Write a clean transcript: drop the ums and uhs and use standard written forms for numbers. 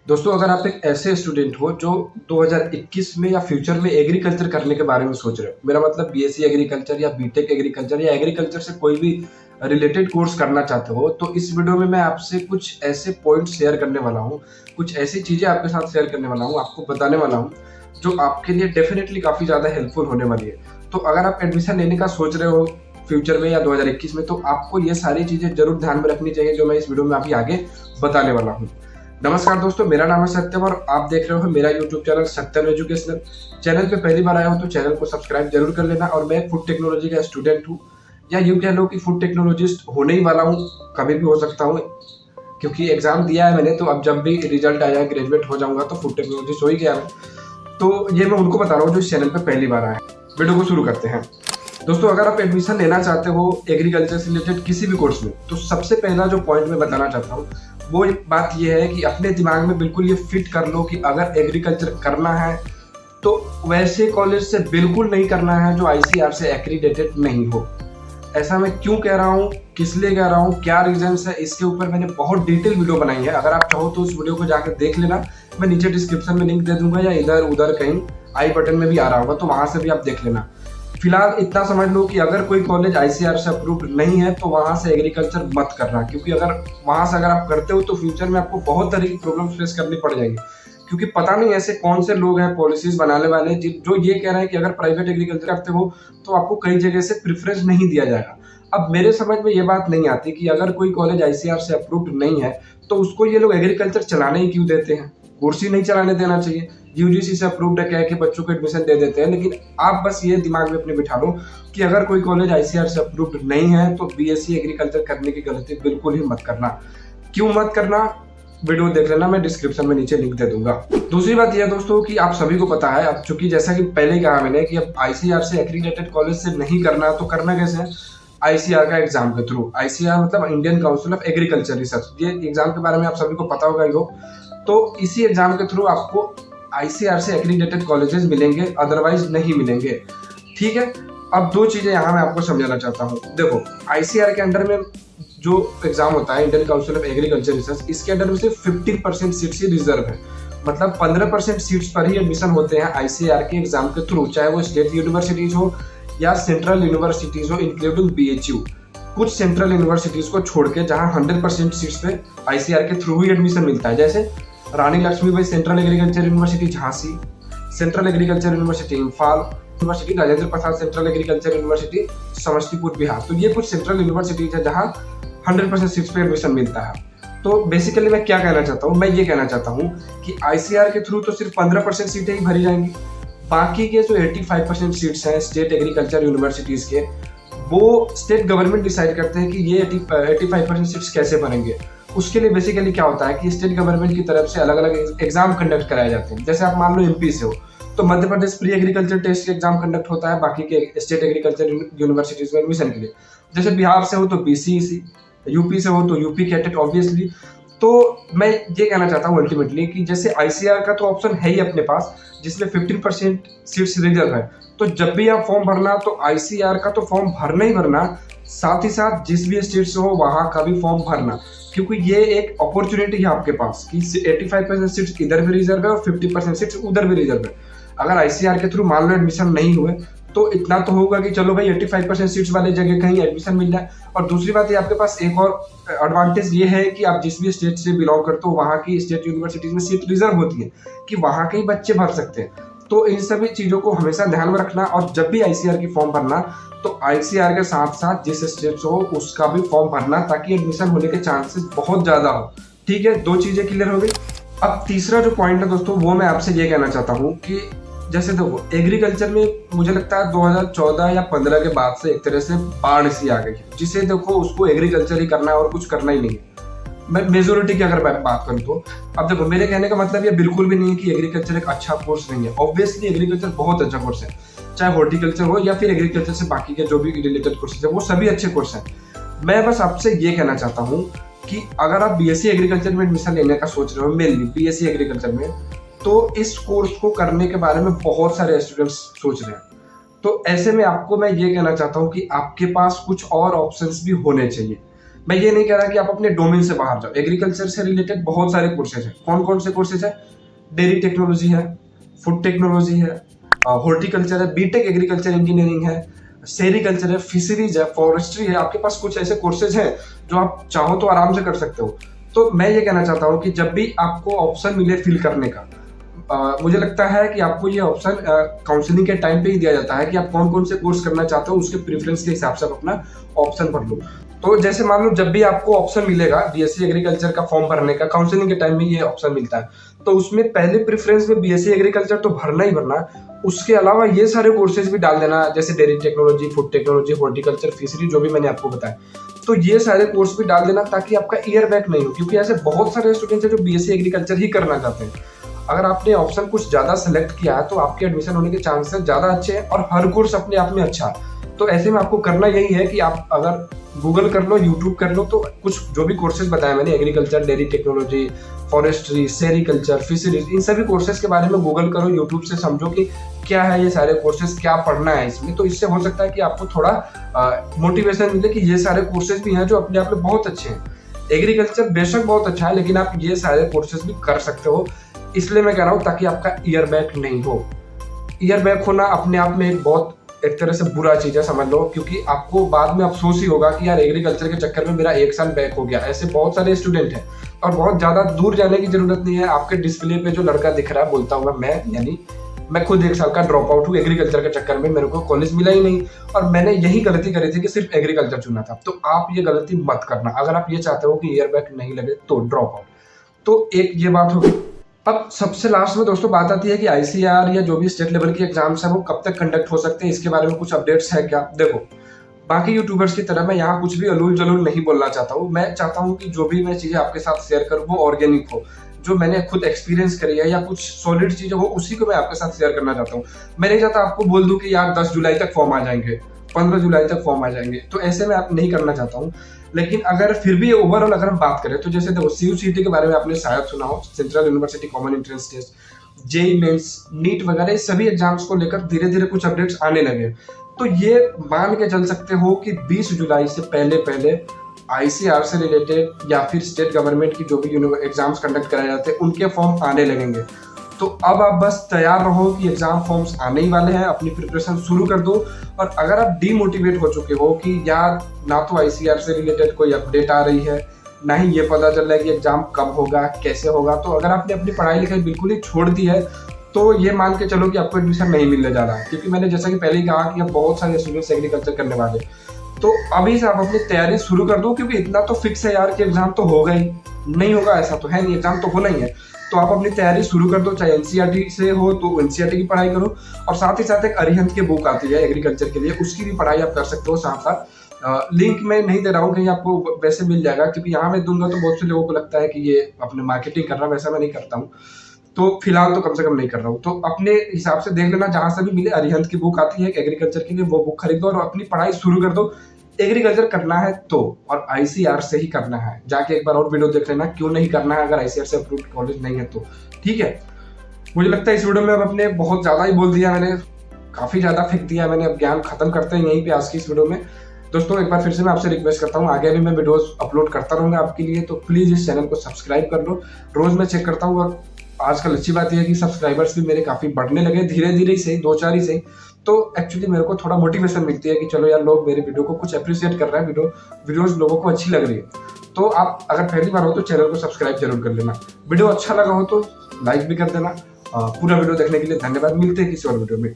दोस्तों, अगर आप एक ऐसे स्टूडेंट हो जो 2021 में या फ्यूचर में एग्रीकल्चर करने के बारे में सोच रहे हो, मेरा मतलब बीएससी एग्रीकल्चर या बीटेक एग्रीकल्चर या एग्रीकल्चर से कोई भी रिलेटेड कोर्स करना चाहते हो, तो इस वीडियो में मैं आपसे कुछ ऐसे पॉइंट शेयर करने वाला हूँ, कुछ ऐसी चीज़ें आपके साथ शेयर करने वाला हूँ, आपको बताने वाला हूँ, जो आपके लिए डेफिनेटली काफ़ी ज़्यादा हेल्पफुल होने वाली है। तो अगर आप एडमिशन लेने का सोच रहे हो फ्यूचर में या 2021 में, तो आपको ये सारी चीज़ें जरूर ध्यान में रखनी चाहिए जो मैं इस वीडियो में अभी आगे बताने वाला हूँ। नमस्कार दोस्तों, मेरा नाम है सत्यम और आप देख रहे हो मेरा यूट्यूब चैनल सत्यम एजुकेशनल। चैनल पे पहली बार आया हो तो चैनल को सब्सक्राइब जरूर कर लेना। और मैं फूड टेक्नोलॉजी का स्टूडेंट हूँ, या यूँ कह लो कि फूड टेक्नोलॉजिस्ट होने ही वाला हूँ, कभी भी हो सकता हूँ, क्योंकि एग्जाम दिया है मैंने। तो अब जब भी रिजल्ट आया, ग्रेजुएट हो जाऊंगा, तो फूड टेक्नोलॉजिस्ट हो ही गया मैं। तो ये मैं उनको बता रहा हूँ जो इस चैनल पर पहली बार आए। वीडियो को शुरू करते हैं। दोस्तों, अगर आप एडमिशन लेना चाहते हो एग्रीकल्चर से रिलेटेड किसी भी कोर्स में, तो सबसे पहला जो पॉइंट मैं बताना चाहता हूँ वो बात ये है कि अपने दिमाग में बिल्कुल ये फिट कर लो कि अगर एग्रीकल्चर करना है तो वैसे कॉलेज से बिल्कुल नहीं करना है जो आईसीआर से एक्रीडेटेड नहीं हो। ऐसा मैं क्यों कह रहा हूँ, किस लिए कह रहा हूँ, क्या रीजंस है, इसके ऊपर मैंने बहुत डिटेल वीडियो बनाई है। अगर आप चाहो तो उस वीडियो को जाकर देख लेना। मैं नीचे डिस्क्रिप्शन में लिंक दे दूंगा, या इधर उधर कहीं आई बटन में भी आ रहा होगा, तो वहां से भी आप देख लेना। फिलहाल इतना समझ लो कि अगर कोई कॉलेज आईसीआर से अप्रूव्ड नहीं है तो वहां से एग्रीकल्चर मत करना, क्योंकि अगर वहां से अगर आप करते हो तो फ्यूचर में आपको बहुत तरह की प्रॉब्लम फेस करनी पड़ जाएगी। क्योंकि पता नहीं ऐसे कौन से लोग हैं पॉलिसीज बनाने वाले जो ये कह रहे हैं कि अगर प्राइवेट एग्रीकल्चर करते हो तो आपको कई जगह से प्रेफरेंस नहीं दिया जाएगा। अब मेरे समझ में ये बात नहीं आती कि अगर कोई कॉलेज आईसीआर से अप्रूव्ड नहीं है तो उसको ये लोग एग्रीकल्चर चलाने ही क्यों देते हैं। कोर्स ही नहीं चलाने देना चाहिए। यूजीसी से अप्रूव्ड है, कह के बच्चों को एडमिशन दे देते हैं। लेकिन आप बस ये दिमाग में अपने बिठा लो कि अगर कोई कॉलेज आईसीआर से अप्रूव्ड नहीं है तो बीएससी एग्रीकल्चर करने की गलती बिल्कुल ही मत करना। क्यों मत करना, वीडियो देख लेना, मैं डिस्क्रिप्शन में नीचे लिंक दे दूंगा। दूसरी बात यह दोस्तों कि आप सभी को पता है, अब चूंकि जैसा कि पहले कहा मैंने कि अब आईसीआर से एक्रीडेटेड कॉलेज से नहीं करना, तो करना कैसे है, आईसीआर का एग्जाम के थ्रू। आईसीआर मतलब Indian council of agriculture research. ये एग्जाम के बारे में आप सभी को पता होगा ही हो। तो इसी एग्जाम के थ्रू आपको आईसीआर से एक्रीडेटेड कॉलेजेस मिलेंगे, अदरवाइज नहीं मिलेंगे। ठीक है। अब दो चीजें यहाँ मैं आपको समझाना चाहता हूँ। देखो, आईसीआर के अंडर में जो एग्जाम होता है, Indian council of agriculture research, इसके अंडर में सिर्फ 15% सीट्स ही रिजर्व है। मतलब 15% सीट्स पर ही एडमिशन होते हैं आईसीआर के एग्जाम के थ्रू, चाहे वो स्टेट यूनिवर्सिटीज हो या सेंट्रल यूनिवर्सिटीज हो, इंक्लूडिंग बीएचयू। कुछ सेंट्रल यूनिवर्सिटीज को छोड़ के जहां 100% सीट्स पे आईसीआर के थ्रू ही एडमिशन मिलता है, जैसे Rani Lakshmibai central agriculture university Jhansi, central agriculture university Imphal, university Rajendra Prasad central agriculture university Samastipur Bihar. तो ये कुछ सेंट्रल यूनिवर्सिटीज है जहाँ 100% सीट्स पे एडमिशन मिलता है। तो बेसिकली मैं क्या कहना चाहता हूँ, मैं ये कहना चाहता हूँ कि आईसीआर के थ्रू तो सिर्फ 15% सीटें ही भरी जाएंगी। बाकी के जो 85% सीट्स हैं स्टेट एग्रीकल्चर यूनिवर्सिटीज के, वो स्टेट गवर्नमेंट डिसाइड करते हैं कि ये 85% सीट्स कैसे भरेंगे। उसके लिए बेसिकली क्या होता है कि स्टेट गवर्नमेंट की तरफ से अलग अलग एग्जाम कंडक्ट कराए जाते हैं। जैसे आप मान लो एमपी से हो तो Madhya Pradesh pre agriculture test exam conduct होता है बाकी के स्टेट एग्रीकल्चर यूनिवर्सिटीज में एडमिशन के लिए। जैसे बिहार से हो तो बीसीईसी, यूपी से हो तो यूपी कैटेट ऑब्वियसली। तो मैं ये कहना चाहता हूँ अल्टीमेटली कि जैसे आईसीआर का तो ऑप्शन है ही अपने पास, जिसमें 15% सीट्स रिजर्व है, तो जब भी आप फॉर्म भरना तो आईसीआर का तो फॉर्म भरना ही भरना, साथ ही साथ जिस भी स्टेट से हो वहां का भी फॉर्म भरना, क्योंकि ये एक अपॉर्चुनिटी है आपके पास कि 85% सीट्स इधर भी रिजर्व है और 50% सीट्स उधर भी रिजर्व है। अगर आईसीआर के थ्रू मान लो एडमिशन नहीं हुए तो इतना तो होगा कि चलो भाई 85% सीट्स वाले जगह कहीं एडमिशन मिल जाए। और दूसरी बात ये आपके पास एक और एडवांटेज ये है कि आप जिस भी स्टेट से बिलोंग करते हो वहाँ की स्टेट यूनिवर्सिटीज में सीट रिजर्व होती है कि वहाँ के ही बच्चे भर सकते हैं। तो इन सभी चीजों को हमेशा ध्यान में रखना, और जब भी आईसीआर की फॉर्म भरना तो आईसीआर के साथ साथ जिस स्टेट से हो उसका भी फॉर्म भरना, ताकि एडमिशन होने के चांसेस बहुत ज्यादा हो। ठीक है, दो चीजें क्लियर हो गई। अब तीसरा जो पॉइंट है दोस्तों, वो मैं आपसे ये कहना चाहता हूँ कि जैसे देखो, एग्रीकल्चर में मुझे लगता है 2014 या 15 के बाद से एक तरह से बाढ़ सी आ गई है, जिसे देखो उसको एग्रीकल्चर ही करना है और कुछ करना ही नहीं है। मैं मेजोरिटी की अगर बात करूँ तो अब देखो, मेरे कहने का मतलब ये बिल्कुल भी नहीं है कि एग्रीकल्चर एक अच्छा कोर्स नहीं है। ऑब्वियसली एग्रीकल्चर बहुत अच्छा कोर्स है, चाहे हॉर्टिकल्चर हो या फिर एग्रीकल्चर से बाकी के जो भी रिलेटेड कोर्सेज है, वो सभी अच्छे कोर्स हैं। मैं बस आपसे ये कहना चाहता हूँ कि अगर आप बीएससी एग्रीकल्चर में एडमिशन लेने का सोच रहे हो, मेनली बीएससी एग्रीकल्चर में, तो इस कोर्स को करने के बारे में बहुत सारे स्टूडेंट्स सोच रहे हैं। तो ऐसे में आपको मैं ये कहना चाहता हूँ कि आपके पास कुछ और ऑप्शंस भी होने चाहिए। मैं ये नहीं कह रहा कि आप अपने डोमेन से बाहर जाओ। एग्रीकल्चर से रिलेटेड बहुत सारे कोर्सेज हैं। कौन कौन से कोर्सेज है? डेयरी टेक्नोलॉजी है, फूड टेक्नोलॉजी है, हॉर्टिकल्चर है, बीटेक एग्रीकल्चर इंजीनियरिंग है, सेरिकल्चर है, फिशरीज है, फॉरेस्ट्री है। आपके पास कुछ ऐसे कोर्सेज हैं जो आप चाहो तो आराम से कर सकते हो। तो मैं ये कहना चाहता हूँ कि जब भी आपको ऑप्शन मिले फिल करने का, मुझे लगता है कि आपको ये ऑप्शन काउंसलिंग के टाइम पे ही दिया जाता है कि आप कौन कौन से कोर्स करना चाहते हो, उसके प्रेफरेंस के हिसाब से आप अपना ऑप्शन भर लो। तो जैसे मान लो जब भी आपको ऑप्शन मिलेगा बीएससी एग्रीकल्चर का फॉर्म भरने का, काउंसलिंग के टाइम में ये ऑप्शन मिलता है, तो उसमें पहले प्रेफरेंस में बीएससी एग्रीकल्चर तो भरना ही भरना। उसके अलावा ये सारे कोर्सेज भी डाल देना, जैसे dairy technology, food technology, horticulture, fishery, जो भी मैंने आपको बताया, तो ये सारे कोर्स भी डाल देना ताकि आपका ईयर बैक नहीं हो। क्योंकि ऐसे बहुत सारे स्टूडेंट्स हैं जो बीएससी एग्रीकल्चर ही करना चाहते हैं। अगर आपने ऑप्शन कुछ ज्यादा सेलेक्ट किया है तो आपके एडमिशन होने के चांसेस ज्यादा अच्छे हैं, और हर कोर्स अपने आप में अच्छा है। तो ऐसे में आपको करना यही है कि आप अगर गूगल कर लो, यूट्यूब कर लो, तो कुछ जो भी कोर्सेज बताए मैंने, agriculture, dairy technology, forestry, sericulture, fisheries, इन सभी कोर्सेज के बारे में गूगल करो, यूट्यूब से समझो कि क्या है ये सारे कोर्सेज, क्या पढ़ना है इसमें। तो इससे हो सकता है कि आपको थोड़ा मोटिवेशन मिले कि ये सारे कोर्सेज भी हैं जो अपने आप में बहुत अच्छे हैं। एग्रीकल्चर बेशक बहुत अच्छा है, लेकिन आप ये सारे कोर्सेज भी कर सकते हो। इसलिए मैं कह रहा हूँ ताकि आपका ईयर बैक नहीं हो। ईयर बैक होना अपने आप में एक तरह से बुरा चीज है, समझ लो, क्योंकि आपको बाद में अफसोस ही होगा कि यार एग्रीकल्चर के चक्कर में मेरा 1 साल बैक हो गया। ऐसे बहुत सारे स्टूडेंट हैं, और बहुत ज्यादा दूर जाने की जरूरत नहीं है। आपके डिस्प्ले पे जो लड़का दिख रहा है बोलता हुआ मैं खुद 1 साल का ड्रॉप आउट हूँ एग्रीकल्चर के चक्कर में। मेरे को कॉलेज मिला ही नहीं, और मैंने यही गलती करी थी कि सिर्फ एग्रीकल्चर चुना था। तो आप ये गलती मत करना। अगर आप ये चाहते हो कि ईयर बैक नहीं लगे तो ड्रॉप आउट। तो एक ये बात होगी। अब सबसे लास्ट में दोस्तों बात आती है कि आईसीआर या जो भी स्टेट लेवल की एग्जाम्स है वो कब तक कंडक्ट हो सकते हैं, इसके बारे में कुछ अपडेट्स है क्या? देखो, बाकी यूट्यूबर्स की तरह मैं यहाँ कुछ भी अलूल जलूल नहीं बोलना चाहता हूँ। मैं चाहता हूँ कि जो भी मैं चीजें आपके साथ शेयर करूँ वो ऑर्गेनिक हो, जो मैंने खुद एक्सपीरियंस करी है या कुछ सॉलिड चीजें हो, उसी को मैं आपके साथ शेयर करना चाहता हूँ। मैं नहीं चाहता आपको बोल दूं कि यार 10 जुलाई तक फॉर्म आ जाएंगे, 15 जुलाई तक फॉर्म आ जाएंगे, तो ऐसे में आप नहीं करना चाहता हूँ। लेकिन अगर फिर भी ओवरऑल अगर हम बात करें तो जैसे देखो, सीयूसीटी के बारे में आपने शायद सुना हो, central university common entrance test, JEE mains, NEET वगैरह, सभी एग्जाम्स को लेकर धीरे धीरे कुछ अपडेट्स आने लगे। तो ये मान के चल सकते हो कि 20 जुलाई से पहले पहले आईसीआर से रिलेटेड या फिर स्टेट गवर्नमेंट की जो भी एग्जाम्स कंडक्ट कराए जाते हैं उनके फॉर्म आने लगेंगे। तो अब आप बस तैयार रहो कि एग्जाम फॉर्म्स आने ही वाले हैं, अपनी प्रिपरेशन शुरू कर दो। और अगर आप डीमोटिवेट हो चुके हो कि यार ना तो आईसीआर से रिलेटेड कोई अपडेट आ रही है, ना ही ये पता चल रहा है कि एग्जाम कब होगा, कैसे होगा, तो अगर आपने अपनी पढ़ाई लिखाई बिल्कुल ही छोड़ दी है तो ये मान के चलो कि आपको एडमिशन नहीं मिलने जा रहा है। क्योंकि मैंने जैसा कि पहले ही कहा कि अब बहुत सारे स्टूडेंट्स एग्रीकल्चर करने वाले, तो अभी से आप अपनी तैयारी शुरू कर दो। क्योंकि इतना तो फिक्स है यार कि एग्जाम तो होगा ही, नहीं होगा ऐसा तो है नहीं, एग्जाम तो होना ही है। तो आप अपनी तैयारी शुरू कर दो, चाहे एनसीईआरटी से हो तो एनसीईआरटी की पढ़ाई करो, और साथ ही साथ एक अरिहंत की बुक आती है एग्रीकल्चर के लिए, उसकी भी पढ़ाई आप कर सकते हो साथ साथ। लिंक मैं नहीं दे रहा हूँ, कहीं आपको वैसे मिल जाएगा, क्योंकि यहाँ मैं दूंगा तो बहुत से लोगों को लगता है कि ये अपने मार्केटिंग कर रहा है, वैसा मैं नहीं करता हूँ। तो फिलहाल तो कम से कम नहीं कर रहा हूँ। तो अपने हिसाब से देख लेना, जहां से भी मिले, अरिहंत की बुक आती है एग्रीकल्चर के लिए, वो बुक खरीदो और अपनी पढ़ाई शुरू कर दो। एग्रीकल्चर करना है तो, और आईसीआर से ही करना है। जाके एक बार और वीडियो देख लेना क्यों नहीं करना है अगर आईसीआर से अप्रूव्ड कॉलेज नहीं है तो। ठीक है, मुझे लगता है इस वीडियो में अब अपने बहुत ज्यादा ही बोल दिया मैंने, काफी ज्यादा फेंक दिया मैंने। अब ज्ञान खत्म करते हैं यहीं पे आज की इस वीडियो में। दोस्तों एक बार फिर से मैं आपसे रिक्वेस्ट करता हूँ, आगे भी मैं वीडियोस अपलोड करता रहूंगा आपके लिए, तो प्लीज इस चैनल को सब्सक्राइब कर लो। रोज मैं चेक करता हूँ, और आजकल अच्छी बात यह है कि सब्सक्राइबर्स भी मेरे काफी बढ़ने लगे, धीरे धीरे ही सही, 2-4 ही सही। तो एक्चुअली मेरे को थोड़ा मोटिवेशन मिलती है कि चलो यार, लोग मेरे वीडियो को कुछ अप्रिशिएट कर रहे हैं, वीडियोस लोगों को अच्छी लग रही है। तो आप अगर पहली बार हो तो चैनल को सब्सक्राइब जरूर कर लेना। वीडियो अच्छा लगा हो तो लाइक भी कर देना। पूरा वीडियो देखने के लिए धन्यवाद। मिलते हैं किसी और वीडियो में।